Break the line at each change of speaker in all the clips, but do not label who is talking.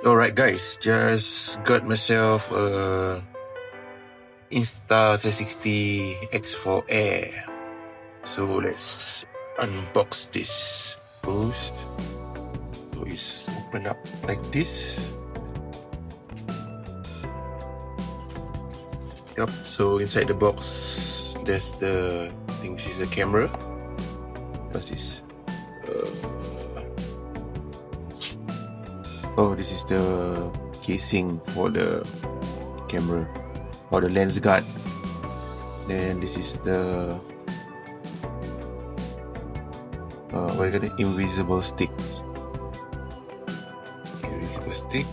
Alright guys, just got myself a Insta360 X4 Air. So let's unbox this first. So it's open up like this. Yep, so inside the box there's the thing which is a camera. What's this? Oh, this is the casing for the camera or the lens guard. Then this is the what you call it? Invisible stick. Invisible stick,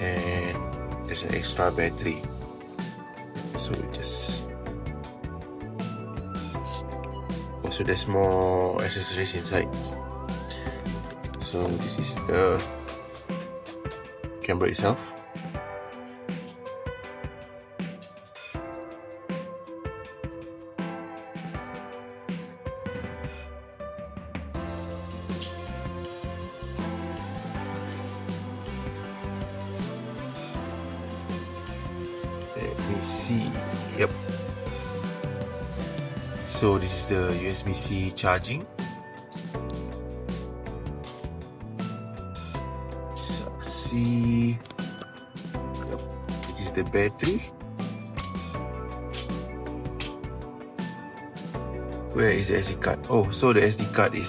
and there's an extra battery. So just also there's more accessories inside. So this is the camera itself. Let me see. Yep. So this is the USB-C charging. See, yep. This is the battery. Where is the SD card? Oh, so the SD card is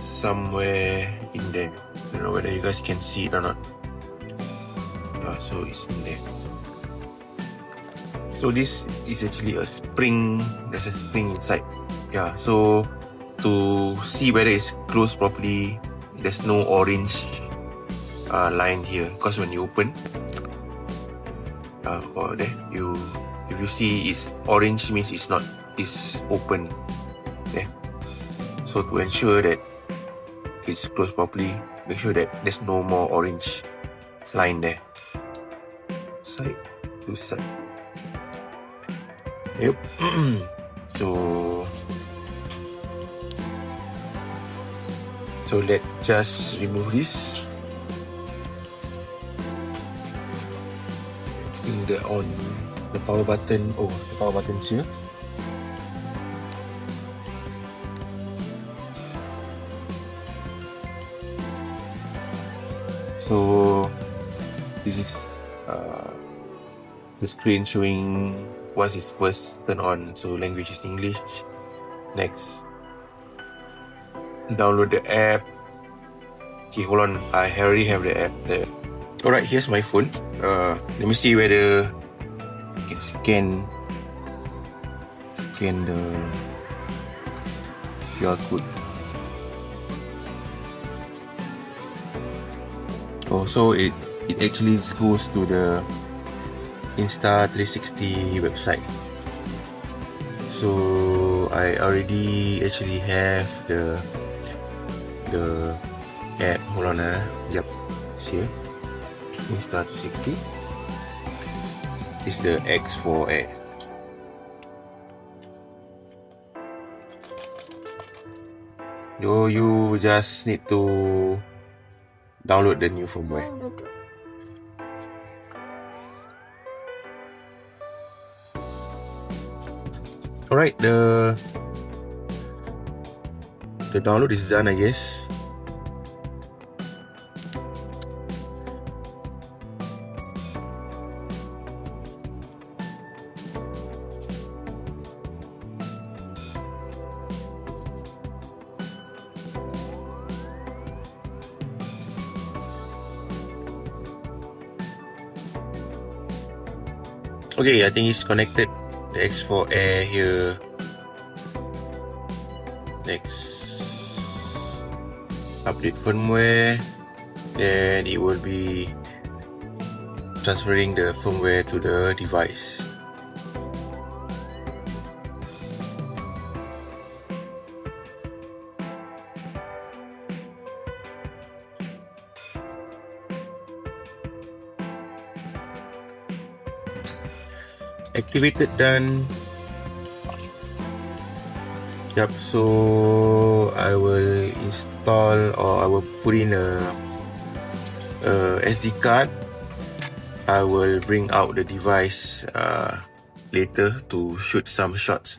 somewhere in there. I don't know whether you guys can see it or not. So it's in there. So this is actually a spring. There's a spring inside. Yeah, so to see whether it's closed properly, there's no orange line here, because when you open or there, if you see it's orange, means it's open there. So to ensure that it's closed properly, make sure that there's no more orange line there. Side to side. Yep. So let's just remove this. On the power button. Oh, the power button's here. So this is the screen showing once it's first turned on. So language is English. Next, download the app. Okay, hold on. I already have the app there. Alright, here's my phone. Let me see whether you can scan the QR code. Oh, so it actually goes to the Insta360 website. So I already actually have the app. Hold on, yep, it's here. Insta360. This is the X4 Air. You just need to download the new firmware. Alright, the download is done, I guess. Okay, I think it's connected. The X4 Air here. Next, update firmware. Then it will be transferring the firmware to the device. Activated, done. Yep, so I will install, or I will put in a SD card. I will bring out the device later to shoot some shots.